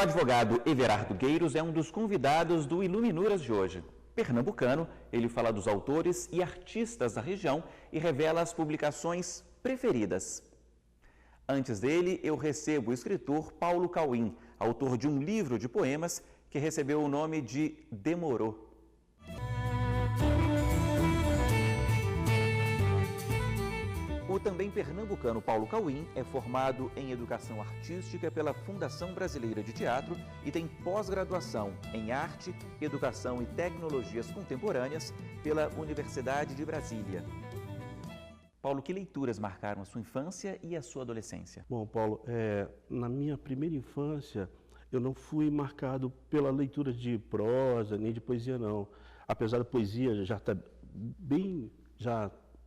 advogado Everardo Gueiros é um dos convidados do Iluminuras de hoje. Pernambucano, ele fala dos autores e artistas da região e revela as publicações preferidas. Antes dele, eu recebo o escritor Paulo Cauim, autor de um livro de poemas que recebeu o nome de Demorou. O também pernambucano Paulo Cauim é formado em Educação Artística pela Fundação Brasileira de Teatro e tem pós-graduação em Arte, Educação e Tecnologias Contemporâneas pela Universidade de Brasília. Paulo, que leituras marcaram a sua infância e a sua adolescência? Bom, Paulo, na minha primeira infância, eu não fui marcado pela leitura de prosa, nem de poesia, não. Apesar da poesia já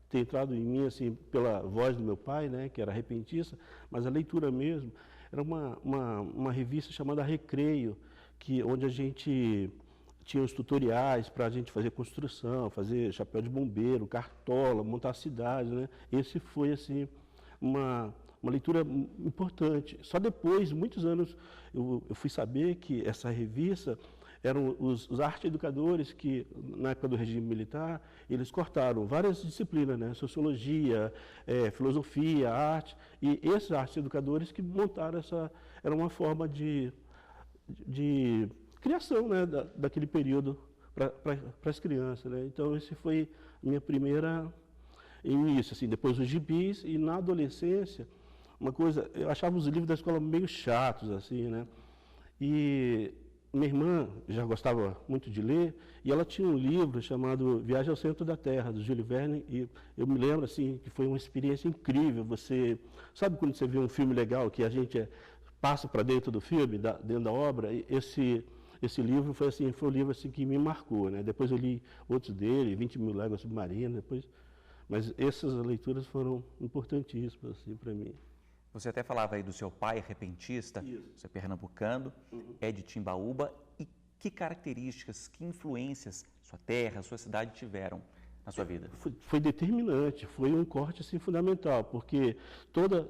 ter entrado em mim, assim, pela voz do meu pai, né, que era repentista, mas a leitura mesmo era uma revista chamada Recreio, onde a gente tinha os tutoriais para a gente fazer construção, fazer chapéu de bombeiro, cartola, montar a cidade, né? Esse foi, assim, uma leitura importante. Só depois, muitos anos, eu fui saber que essa revista eram os arte-educadores que, na época do regime militar, eles cortaram várias disciplinas, né? Sociologia, filosofia, arte, e esses arte-educadores que montaram era uma forma de criação, né? daquele período para as crianças, né? Então, esse foi a minha primeira início, assim, depois os gibis, e na adolescência, eu achava os livros da escola meio chatos, assim, né? E minha irmã já gostava muito de ler, e ela tinha um livro chamado Viagem ao Centro da Terra, do Júlio Verne, e eu me lembro, assim, que foi uma experiência incrível. Você sabe quando você vê um filme legal, que a gente passa para dentro do filme, dentro da obra? E esse livro foi um livro assim, que me marcou, né? Depois eu li outros dele, 20 Mil Léguas Submarinas, mas essas leituras foram importantíssimas, assim, para mim. Você até falava aí do seu pai repentista, Isso. você é pernambucano, é de Timbaúba. E que características, que influências sua terra, sua cidade tiveram na sua vida? Foi determinante, foi um corte assim, fundamental, porque toda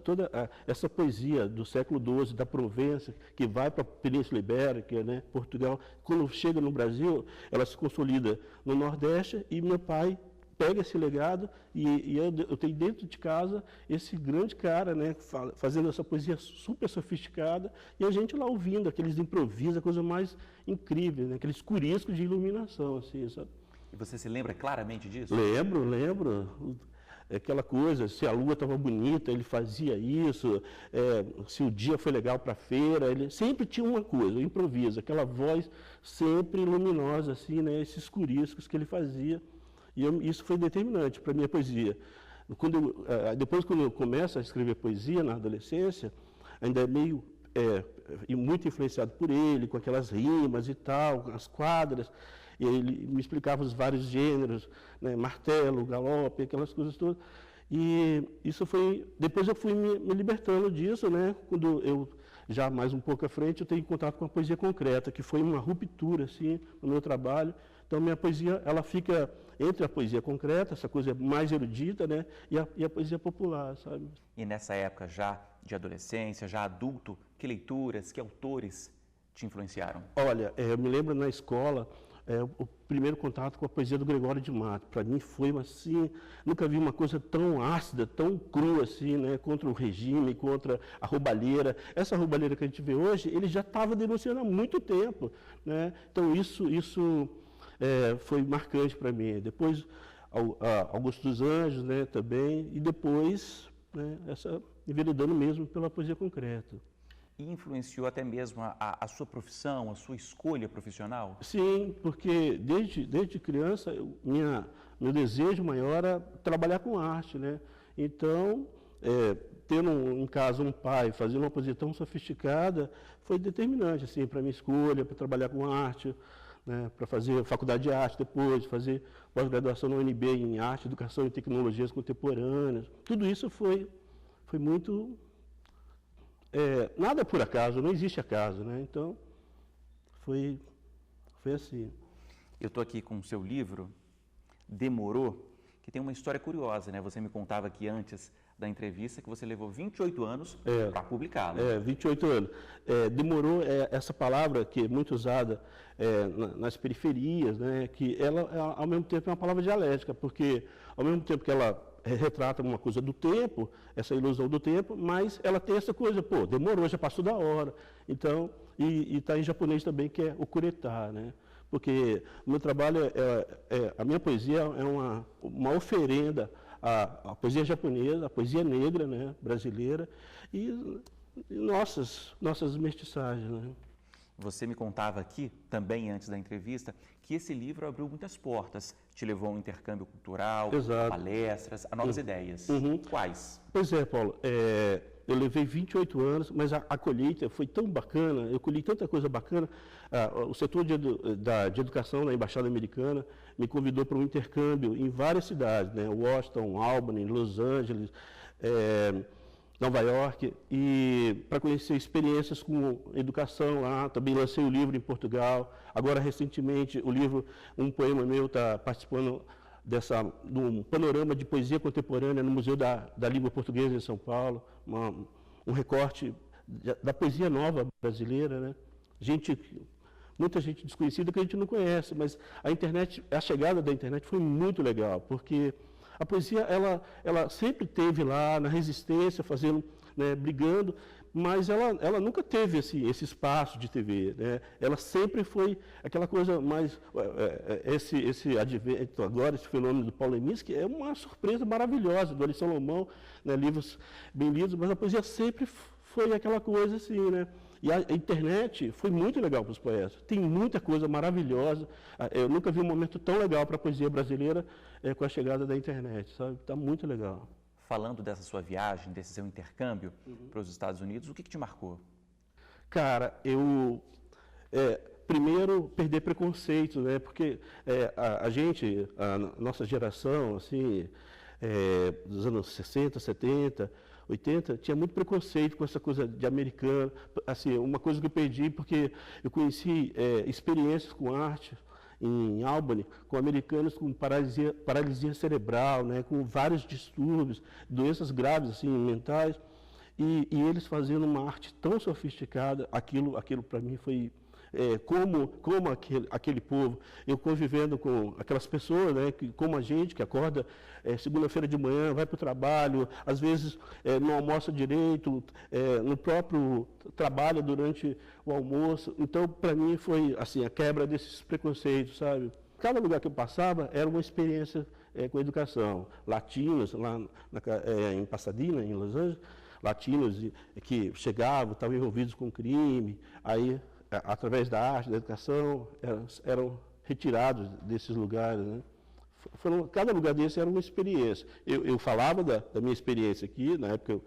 essa poesia do século XII, da Provença, que vai para a Península Ibérica, né, Portugal, quando chega no Brasil, ela se consolida no Nordeste, e meu pai pega esse legado e eu tenho dentro de casa esse grande cara, né, fazendo essa poesia super sofisticada, e a gente lá ouvindo aqueles improvisos, a coisa mais incrível, né, aqueles curiscos de iluminação, assim, sabe? E você se lembra claramente disso? Lembro. Aquela coisa, se a lua estava bonita, ele fazia isso, se o dia foi legal para a feira, ele sempre tinha uma coisa, o improviso, aquela voz sempre luminosa, assim, né, esses curiscos que ele fazia. E isso foi determinante para a minha poesia. Depois, quando eu começo a escrever poesia na adolescência, ainda é muito influenciado por ele, com aquelas rimas e tal, as quadras, e ele me explicava os vários gêneros, né, martelo, galope, aquelas coisas todas. E isso depois eu fui me libertando disso, né, quando eu, já mais um pouco à frente, eu tenho contato com a poesia concreta, que foi uma ruptura, assim, no meu trabalho. Então, minha poesia, ela fica entre a poesia concreta, essa coisa mais erudita, né, e a poesia popular, sabe? E nessa época já de adolescência, já adulto, que leituras, que autores te influenciaram? Olha, eu me lembro na escola, o primeiro contato com a poesia do Gregório de Matos. Para mim foi assim, nunca vi uma coisa tão ácida, tão crua assim, né, contra o regime, contra a roubalheira. Essa roubalheira que a gente vê hoje, ele já estava denunciando há muito tempo, né? Então isso foi marcante para mim. Depois, Augusto dos Anjos, né, também, e depois, né, enveredando mesmo pela poesia concreta. E influenciou até mesmo a sua profissão, a sua escolha profissional? Sim, porque desde criança, meu desejo maior era trabalhar com arte, né? Então, tendo em casa um pai fazendo uma poesia tão sofisticada, foi determinante, assim, para a minha escolha, para trabalhar com arte, né, para fazer faculdade de arte depois, fazer pós-graduação na UNB em arte, educação e tecnologias contemporâneas. Tudo isso foi muito... nada por acaso, não existe acaso, né? Então, foi assim. Eu estou aqui com o seu livro, Demorou, que tem uma história curiosa, né? Você me contava que antes da entrevista que você levou 28 anos para publicá-la. 28 anos. Demorou, essa palavra que é muito usada nas periferias, né, que ela, ao mesmo tempo, é uma palavra dialética, porque, ao mesmo tempo que ela retrata uma coisa do tempo, essa ilusão do tempo, mas ela tem essa coisa, pô, demorou, já passou da hora. Então, e está em japonês também, que é o kuretá, né? Porque o meu trabalho, a minha poesia é uma oferenda à poesia japonesa, à poesia negra, né, brasileira, e nossas mestiçagens, né? Você me contava aqui, também antes da entrevista, que esse livro abriu muitas portas, te levou a um intercâmbio cultural, Exato. palestras, a novas ideias. Quais? Pois é, Paulo, eu levei 28 anos, mas a colheita foi tão bacana, eu colhi tanta coisa bacana. O setor de educação na Embaixada Americana me convidou para um intercâmbio em várias cidades, né? Washington, Albany, Los Angeles, Nova York, e para conhecer experiências com educação lá. Também lancei o livro em Portugal. Agora, recentemente, um poema meu está participando de um panorama de poesia contemporânea no Museu da Língua Portuguesa em São Paulo, um recorte da poesia nova brasileira, né? Muita gente desconhecida que a gente não conhece, mas a chegada da internet foi muito legal, porque a poesia, ela sempre teve lá na resistência, fazendo, né, brigando, mas ela nunca teve esse espaço de TV, né? Ela sempre foi aquela coisa mais, esse advento agora, esse fenômeno do Paulo Leminski, é uma surpresa maravilhosa, do Ari Salomão, né, livros bem lidos, mas a poesia sempre foi aquela coisa assim, né? E a internet foi muito legal para os poetas. Tem muita coisa maravilhosa. Eu nunca vi um momento tão legal para a poesia brasileira com a chegada da internet, sabe? Está muito legal. Falando dessa sua viagem, desse seu intercâmbio para os Estados Unidos, o que te marcou? Cara, primeiro, perder preconceito, né? Porque a nossa geração, assim, dos anos 60, 70, 80, tinha muito preconceito com essa coisa de americano. Assim, uma coisa que eu perdi, porque eu conheci experiências com arte em Albany, com americanos com paralisia cerebral, né, com vários distúrbios, doenças graves assim, mentais, e eles fazendo uma arte tão sofisticada. Aquilo para mim foi como aquele povo, eu convivendo com aquelas pessoas, né, como a gente, que acorda segunda-feira de manhã, vai para o trabalho, às vezes não almoça direito, no próprio trabalho durante o almoço. Então, para mim, foi assim, a quebra desses preconceitos, sabe? Cada lugar que eu passava era uma experiência com educação. Latinos, lá em Pasadena, em Los Angeles, latinos que chegavam, estavam envolvidos com crime, aí através da arte, da educação, eram retirados desses lugares, né? Cada lugar desse era uma experiência. Eu falava da minha experiência aqui, na época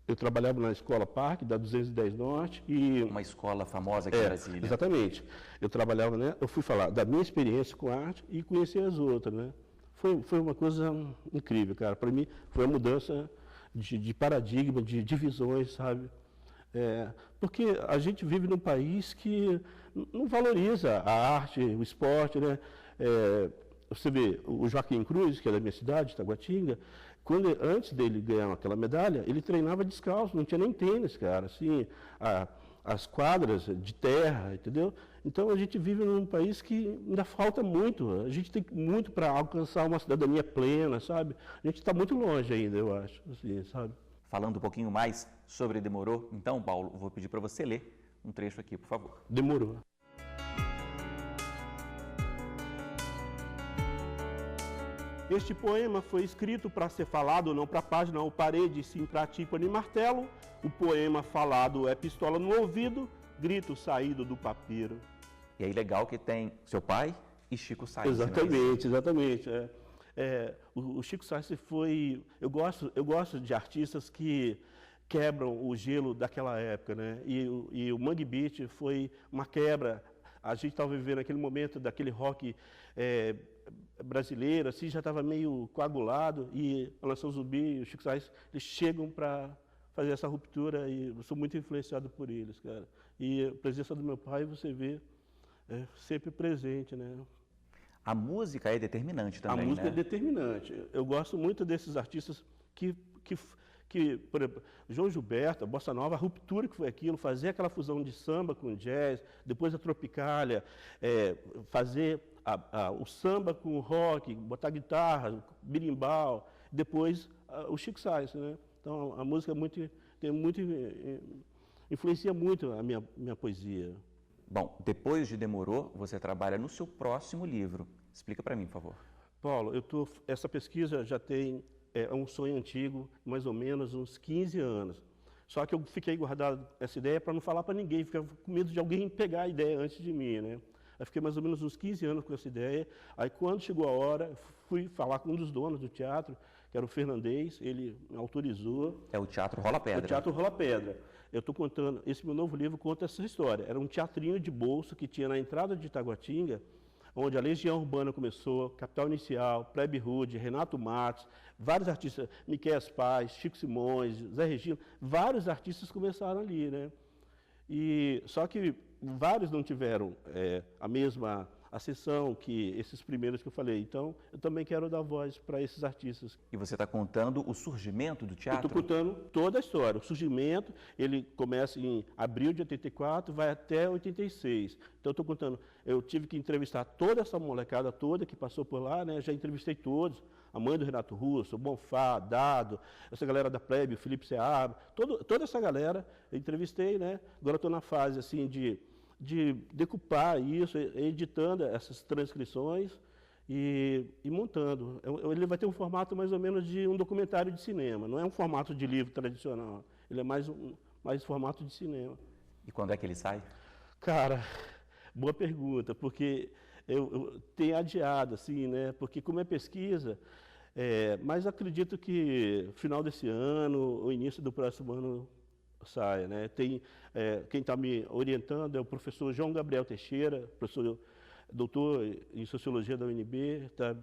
eu trabalhava na Escola Parque, da 210 Norte. Uma escola famosa aqui em Brasília. Exatamente. Eu trabalhava, né? Eu fui falar da minha experiência com arte e conhecer as outras, né? Foi uma coisa incrível, cara. Para mim, foi uma mudança de paradigma, de visões, sabe? Porque a gente vive num país que não valoriza a arte, o esporte, né? Você vê, o Joaquim Cruz, que é da minha cidade, Taguatinga, antes dele ganhar aquela medalha, ele treinava descalço, não tinha nem tênis, cara, assim, as quadras de terra, entendeu? Então a gente vive num país que ainda falta muito, a gente tem muito para alcançar uma cidadania plena, sabe? A gente está muito longe ainda, eu acho, assim, sabe? Falando um pouquinho mais sobre Demorou, então, Paulo, vou pedir para você ler um trecho aqui, por favor. Demorou. Este poema foi escrito para ser falado, não para página ou parede, sim para tímpano e martelo. O poema falado é pistola no ouvido, grito saído do papeiro. E aí legal que tem seu pai e Chico Science. Exatamente, exatamente. O Chico Science foi... Eu gosto de artistas que quebram o gelo daquela época, né? E o Mangue Beat foi uma quebra. A gente estava vivendo aquele momento daquele rock brasileiro, assim, já estava meio coagulado, e a Nação Zumbi e o Chico Science, eles chegam para fazer essa ruptura, e eu sou muito influenciado por eles, cara. E a presença do meu pai, você vê, sempre presente, né? A música é determinante também, né? A música é determinante. Eu gosto muito desses artistas que por exemplo, João Gilberto, a Bossa Nova, a ruptura que foi aquilo, fazer aquela fusão de samba com jazz, depois a Tropicália, fazer o samba com o rock, botar guitarra, berimbau, depois o Chico Sainz, né? Então a música influencia muito a minha poesia. Bom, depois de Demorou, você trabalha no seu próximo livro. Explica para mim, por favor. Paulo, essa pesquisa já tem um sonho antigo, mais ou menos uns 15 anos. Só que eu fiquei guardado essa ideia para não falar para ninguém, ficava com medo de alguém pegar a ideia antes de mim, né? Aí fiquei mais ou menos uns 15 anos com essa ideia. Aí quando chegou a hora, fui falar com um dos donos do teatro, que era o Fernandês, ele me autorizou. É o Teatro Rola Pedra. O Teatro Rola Pedra. Eu estou contando, esse meu novo livro conta essa história. Era um teatrinho de bolso que tinha na entrada de Itaguatinga, onde a Legião Urbana começou, Capital Inicial, Plebe Rude, Renato Matos, vários artistas, Miquéias Paz, Chico Simões, Zé Regina, vários artistas começaram ali, né? Só que vários não tiveram a mesma ascensão que esses primeiros que eu falei. Então, eu também quero dar voz para esses artistas. E você está contando o surgimento do teatro? Eu estou contando toda a história. O surgimento, ele começa em abril de 84, vai até 86. Então, eu estou contando, eu tive que entrevistar toda essa molecada toda que passou por lá, né? Já entrevistei todos. A mãe do Renato Russo, o Bonfá, Dado, essa galera da Plebe, o Felipe Seabra, toda essa galera eu entrevistei, né? Agora estou na fase, assim, de decupar isso, editando essas transcrições e montando. Ele vai ter um formato mais ou menos de um documentário de cinema, não é um formato de livro tradicional, ele é mais formato de cinema. E quando é que ele sai? Cara, boa pergunta, porque eu tenho adiado, assim, né? Porque como é pesquisa, mas acredito que final desse ano, ou início do próximo ano, saia, né? Quem está me orientando é o professor João Gabriel Teixeira, professor doutor em Sociologia da UNB, está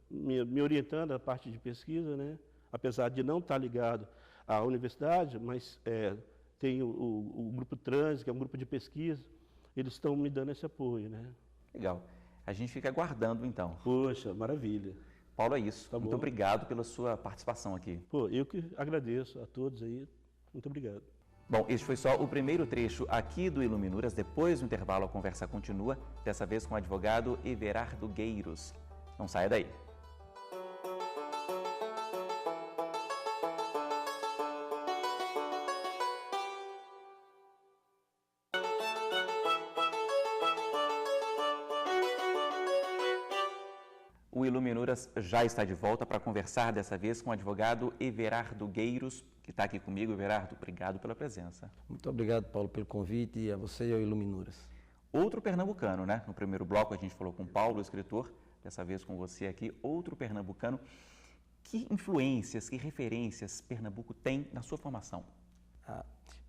me orientando a parte de pesquisa, né? Apesar de não estar ligado à universidade, mas tem o Grupo Trans, que é um grupo de pesquisa, eles estão me dando esse apoio, né? Legal. A gente fica aguardando, então. Poxa, maravilha. Paulo, é isso. Tá Muito bom. obrigado pela sua participação aqui. Pô, eu que agradeço a todos aí. Muito obrigado. Bom, este foi só o primeiro trecho aqui do Iluminuras. Depois do intervalo, a conversa continua, dessa vez com o advogado Everardo Gueiros. Não saia daí. O Iluminuras já está de volta para conversar dessa vez com o advogado Everardo Gueiros, que está aqui comigo. Everardo, obrigado pela presença. Muito obrigado, Paulo, pelo convite, e a você e ao Iluminuras. Outro pernambucano, né? No primeiro bloco a gente falou com Paulo, o escritor, dessa vez com você aqui, outro pernambucano. Que influências, que referências Pernambuco tem na sua formação?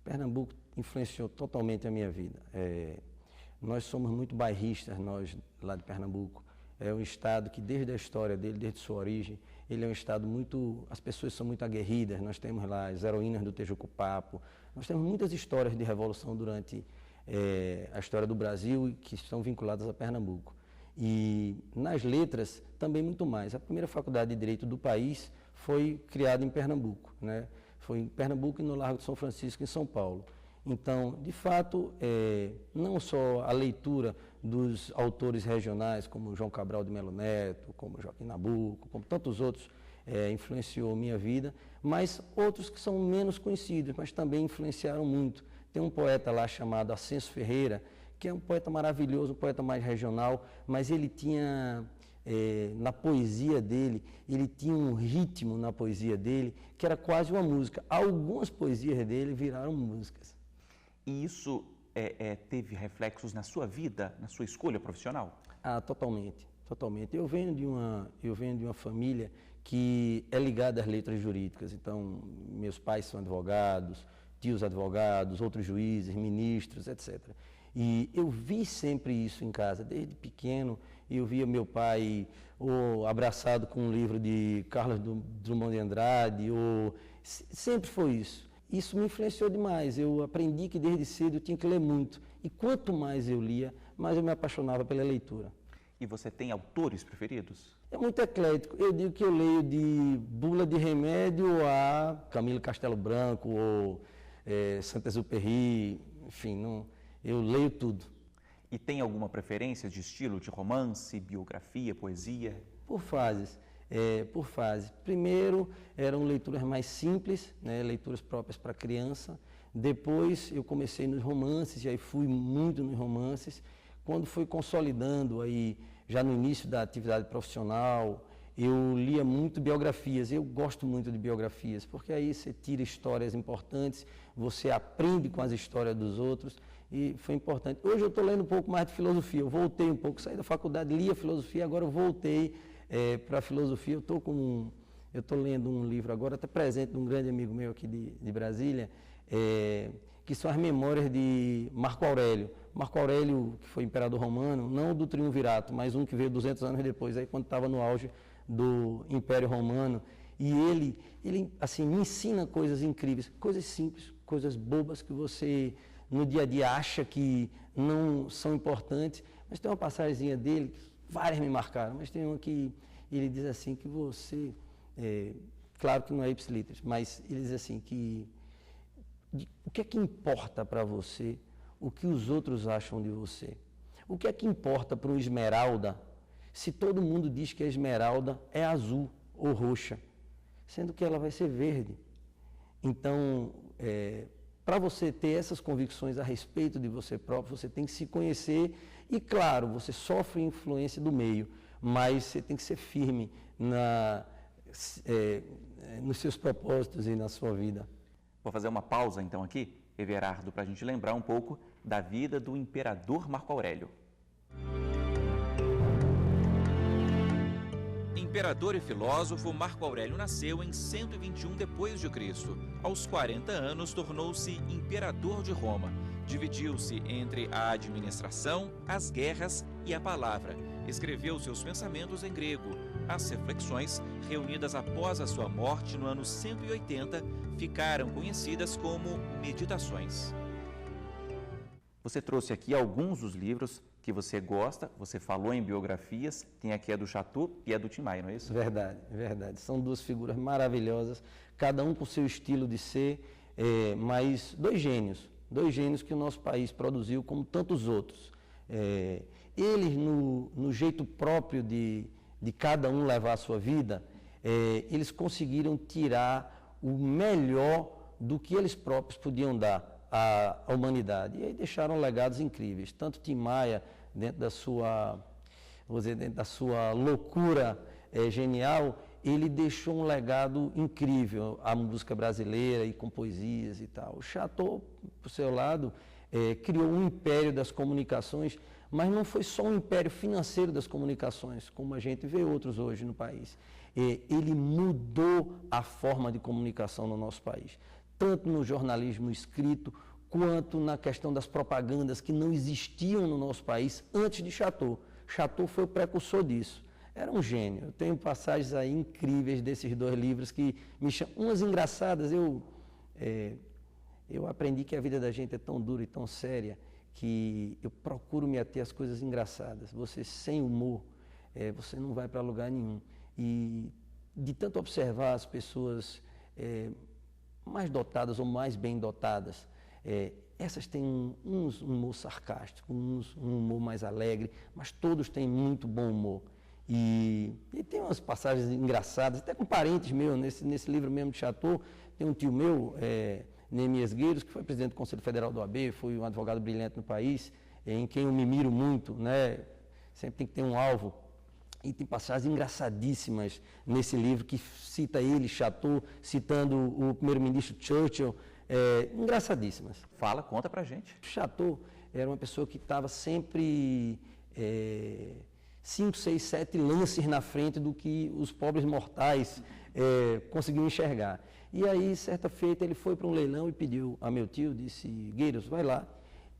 Pernambuco influenciou totalmente a minha vida. Nós somos muito bairristas, nós lá de Pernambuco. É um estado que desde a história dele, desde sua origem, ele é um estado muito... As pessoas são muito aguerridas, nós temos lá as heroínas do Tejuco-Papo, nós temos muitas histórias de revolução durante a história do Brasil que estão vinculadas a Pernambuco. E nas letras também muito mais. A primeira faculdade de Direito do país foi criada em Pernambuco, né? Foi em Pernambuco e no Largo de São Francisco, em São Paulo. Então, de fato, não só a leitura dos autores regionais, como João Cabral de Melo Neto, como Joaquim Nabuco, como tantos outros, influenciou minha vida, mas outros que são menos conhecidos, mas também influenciaram muito. Tem um poeta lá chamado Ascenso Ferreira, que é um poeta maravilhoso, um poeta mais regional, mas ele tinha... na poesia dele, ele tinha um ritmo na poesia dele que era quase uma música. Algumas poesias dele viraram músicas. E isso teve reflexos na sua vida, na sua escolha profissional? Totalmente, totalmente. Eu venho de uma família que é ligada às letras jurídicas. Então, meus pais são advogados, tios advogados, outros juízes, ministros, etc. E eu vi sempre isso em casa, desde pequeno. Eu via meu pai abraçado com um livro de Carlos Drummond de Andrade, sempre foi isso. Isso me influenciou demais. Eu aprendi que desde cedo eu tinha que ler muito. E quanto mais eu lia, mais eu me apaixonava pela leitura. E você tem autores preferidos? É muito eclético. Eu digo que eu leio de Bula de Remédio a Camilo Castelo Branco ou Saint-Exupéry, enfim, eu leio tudo. E tem alguma preferência de estilo, de romance, biografia, poesia? Por fases. Por fase. Primeiro eram leituras mais simples, né, leituras próprias para criança. Depois eu comecei nos romances, e aí fui muito nos romances. Quando fui consolidando aí, já no início da atividade profissional, eu lia muito biografias. Eu gosto muito de biografias, porque aí você tira histórias importantes, você aprende com as histórias dos outros, e foi importante. Hoje eu estou lendo um pouco mais de filosofia. Eu voltei um pouco, saí da faculdade, lia filosofia, agora eu voltei para a filosofia. Eu estou lendo um livro agora, até presente de um grande amigo meu aqui de Brasília, que são as memórias de Marco Aurélio. Marco Aurélio, que foi imperador romano, não do Triunvirato, mas um que veio 200 anos depois, aí quando estava no auge do Império Romano. E ele assim, me ensina coisas incríveis, coisas simples, coisas bobas que você no dia a dia acha que não são importantes. Mas tem uma passagemzinha dele, várias me marcaram, mas tem uma que ele diz assim, que você, claro que não é ipsiliteris, mas ele diz assim, que o que é que importa para você o que os outros acham de você? O que é que importa para um esmeralda se todo mundo diz que a esmeralda é azul ou roxa, sendo que ela vai ser verde? Então, para você ter essas convicções a respeito de você próprio, você tem que se conhecer e, claro, você sofre influência do meio, mas você tem que ser firme nos seus propósitos e na sua vida. Vou fazer uma pausa então aqui, Everardo, para a gente lembrar um pouco da vida do imperador Marco Aurélio. Imperador e filósofo, Marco Aurélio nasceu em 121 d.C. Aos 40 anos, tornou-se imperador de Roma. Dividiu-se entre a administração, as guerras e a palavra. Escreveu seus pensamentos em grego. As reflexões, reunidas após a sua morte no ano 180, ficaram conhecidas como Meditações. Você trouxe aqui alguns dos livros que você gosta, você falou em biografias, tem aqui a do Chateau e a do Tim Maia, não é isso? Verdade, verdade. São duas figuras maravilhosas, cada um com seu estilo de ser, mas dois gênios que o nosso país produziu como tantos outros. Eles, no jeito próprio de cada um levar a sua vida, eles conseguiram tirar o melhor do que eles próprios podiam dar à humanidade. E aí deixaram legados incríveis. Tanto Tim Maia, dentro da sua loucura genial, ele deixou um legado incrível à música brasileira e com poesias e tal. O Chateau, por seu lado, criou um império das comunicações, mas não foi só um império financeiro das comunicações, como a gente vê outros hoje no país. Ele mudou a forma de comunicação no nosso país, tanto no jornalismo escrito, quanto na questão das propagandas que não existiam no nosso país antes de Chateau. Chateau foi o precursor disso. Era um gênio. Eu tenho passagens aí incríveis desses dois livros que me chamam. Umas engraçadas. Eu aprendi que a vida da gente é tão dura e tão séria que eu procuro me ater às coisas engraçadas. Você sem humor, você não vai para lugar nenhum. E de tanto observar as pessoas mais dotadas ou mais bem dotadas, essas têm um humor sarcástico, um humor mais alegre, mas todos têm muito bom humor. E tem umas passagens engraçadas, até com parentes meus, nesse livro mesmo de Chateau, tem um tio meu, Neemias Gueiros, que foi presidente do Conselho Federal do OAB, foi um advogado brilhante no país, em quem eu me miro muito, né? Sempre tem que ter um alvo. E tem passagens engraçadíssimas nesse livro que cita ele, Chateau, citando o primeiro-ministro Churchill, engraçadíssimas. Fala, conta pra gente. Chateau era uma pessoa que estava sempre 5, 6, 7 lances na frente do que os pobres mortais conseguiam enxergar. E aí, certa feita, ele foi para um leilão e pediu a meu tio, disse, Gueiros, vai lá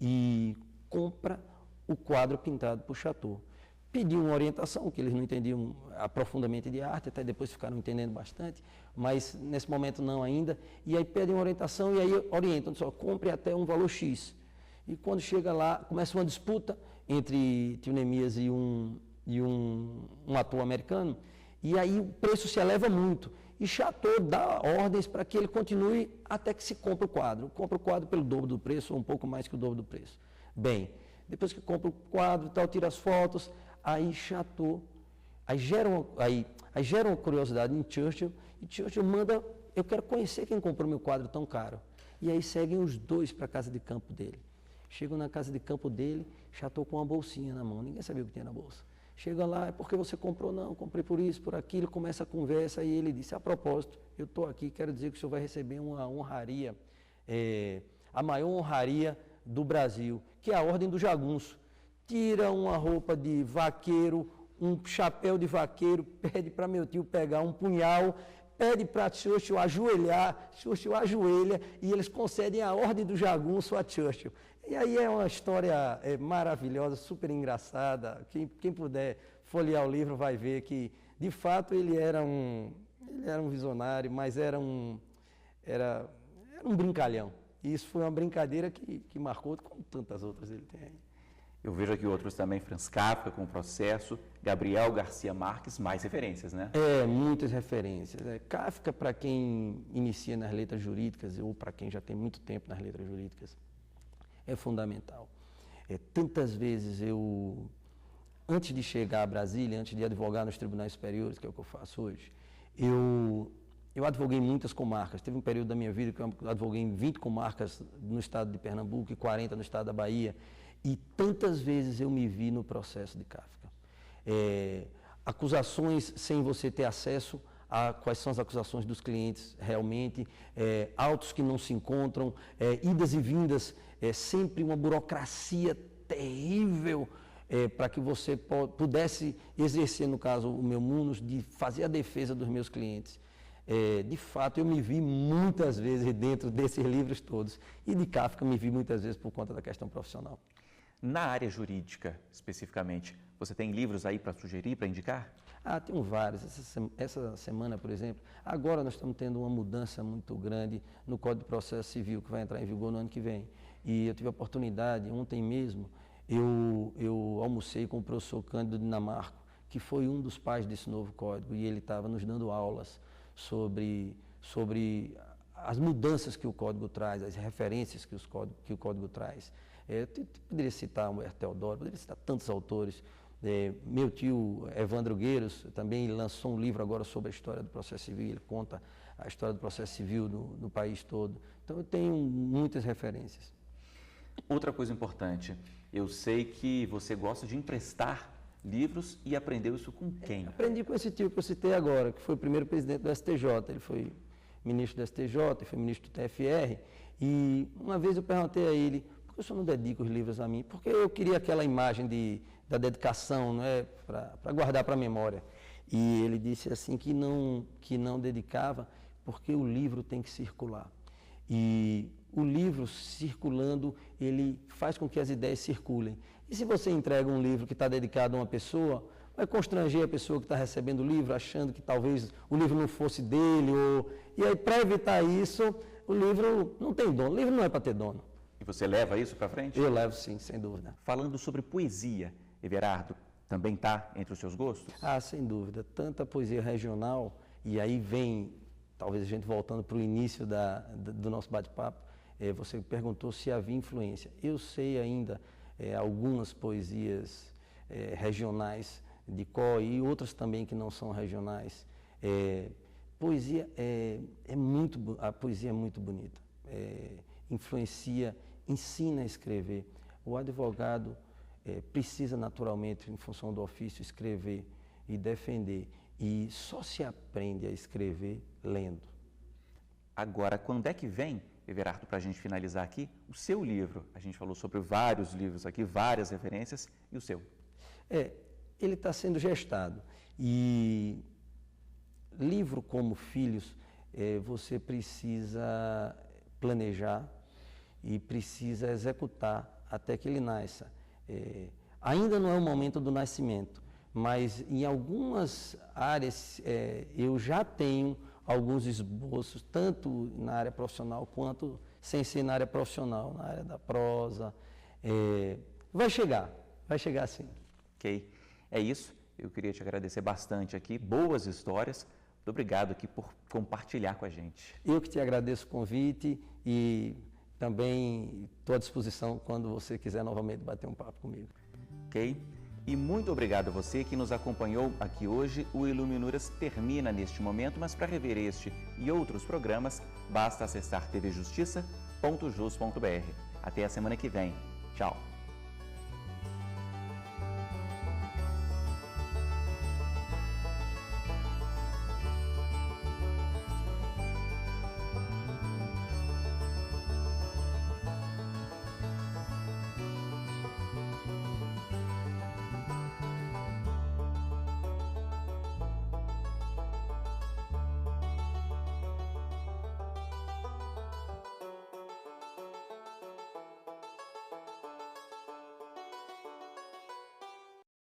e compra o quadro pintado por Chateau. Pediu uma orientação, que eles não entendiam profundamente de arte, até depois ficaram entendendo bastante, mas nesse momento não ainda. E aí pedem uma orientação e aí orientam, só compre até um valor X. E quando chega lá, começa uma disputa entre tio Neemias e um um ator americano, e aí o preço se eleva muito. E Chateau dá ordens para que ele continue até que se compre o quadro. Compra o quadro pelo dobro do preço, ou um pouco mais que o dobro do preço. Bem, depois que compra o quadro e tal, tira as fotos, aí Chateau, aí gera uma curiosidade em Churchill, e Churchill manda, eu quero conhecer quem comprou meu quadro tão caro. E aí seguem os dois para a casa de campo dele. Chegam na casa de campo dele, Chateau com uma bolsinha na mão, ninguém sabia o que tinha na bolsa. Chega lá, é porque você comprou? Não, comprei por isso, por aquilo, começa a conversa, e ele disse, a propósito, eu estou aqui, quero dizer que o senhor vai receber uma honraria, a maior honraria do Brasil, que é a Ordem do Jagunço. Tira uma roupa de vaqueiro, um chapéu de vaqueiro, pede para meu tio pegar um punhal, pede para Churchill ajoelhar, Churchill ajoelha, e eles concedem a Ordem do Jagunço a Churchill. E aí é uma história maravilhosa, super engraçada. Quem puder folhear o livro vai ver que, de fato, ele era um visionário, mas era um brincalhão. E isso foi uma brincadeira que marcou, como tantas outras ele tem aí. Eu vejo aqui outros também, Franz Kafka com o Processo, Gabriel Garcia Marques, mais referências, né? Muitas referências. Kafka, para quem inicia nas letras jurídicas, ou para quem já tem muito tempo nas letras jurídicas, é fundamental. Tantas vezes antes de chegar a Brasília, antes de advogar nos tribunais superiores, que é o que eu faço hoje, eu advoguei em muitas comarcas. Teve um período da minha vida que eu advoguei em 20 comarcas no estado de Pernambuco e 40 no estado da Bahia. E tantas vezes eu me vi no processo de Kafka. Acusações sem você ter acesso a quais são as acusações dos clientes realmente, autos que não se encontram, idas e vindas, sempre uma burocracia terrível para que você pudesse exercer, no caso, o meu munus, de fazer a defesa dos meus clientes. De fato, eu me vi muitas vezes dentro desses livros todos. E de Kafka me vi muitas vezes por conta da questão profissional. Na área jurídica, especificamente, você tem livros aí para sugerir, para indicar? Tenho vários. Essa semana, por exemplo, agora nós estamos tendo uma mudança muito grande no Código de Processo Civil, que vai entrar em vigor no ano que vem. E eu tive a oportunidade, ontem mesmo, eu almocei com o professor Cândido Dinamarco, que foi um dos pais desse novo código, e ele estava nos dando aulas sobre as mudanças que o código traz, as referências que o código traz. Eu poderia citar o Teodoro, poderia citar tantos autores. Meu tio Evandro Gueiros também lançou um livro agora sobre a história do processo civil, ele conta a história do processo civil no país todo. Então eu tenho muitas referências. Outra coisa importante, eu sei que você gosta de emprestar livros e aprendeu isso com quem? Aprendi com esse tio que eu citei agora, que foi o primeiro presidente do STJ, ele foi ministro do STJ, foi ministro do TFR, e uma vez eu perguntei a ele, por que o senhor não dedica os livros a mim? Porque eu queria aquela imagem da dedicação, não é? Para guardar para a memória. E ele disse assim que não dedicava, porque o livro tem que circular. E o livro circulando, ele faz com que as ideias circulem. E se você entrega um livro que está dedicado a uma pessoa, vai constranger a pessoa que está recebendo o livro, achando que talvez o livro não fosse dele. E aí, para evitar isso, o livro não tem dono. O livro não é para ter dono. E você leva isso para frente? Eu levo, sim, sem dúvida. Falando sobre poesia, Everardo, também está entre os seus gostos? Sem dúvida. Tanta poesia regional, e aí vem, talvez a gente voltando para o início do nosso bate-papo, você perguntou se havia influência. Eu sei ainda algumas poesias regionais de cor e outras também que não são regionais. A poesia é muito bonita. Influencia, ensina a escrever. O advogado precisa naturalmente, em função do ofício, escrever e defender. E só se aprende a escrever lendo. Agora, quando é que vem, Everardo, para a gente finalizar aqui, o seu livro? A gente falou sobre vários livros aqui, várias referências, e o seu? Ele está sendo gestado. E livro como Filhos, você precisa planejar e precisa executar até que ele nasça. Ainda não é o momento do nascimento, mas em algumas áreas eu já tenho alguns esboços, tanto na área profissional quanto sem ser na área profissional, na área da prosa. Vai chegar sim. Ok, é isso. Eu queria te agradecer bastante aqui, boas histórias. Muito obrigado aqui por compartilhar com a gente. Eu que te agradeço o convite e também estou à disposição quando você quiser novamente bater um papo comigo. Ok? E muito obrigado a você que nos acompanhou aqui hoje. O Iluminuras termina neste momento, mas para rever este e outros programas, basta acessar tvjustiça.jus.br. Até a semana que vem. Tchau!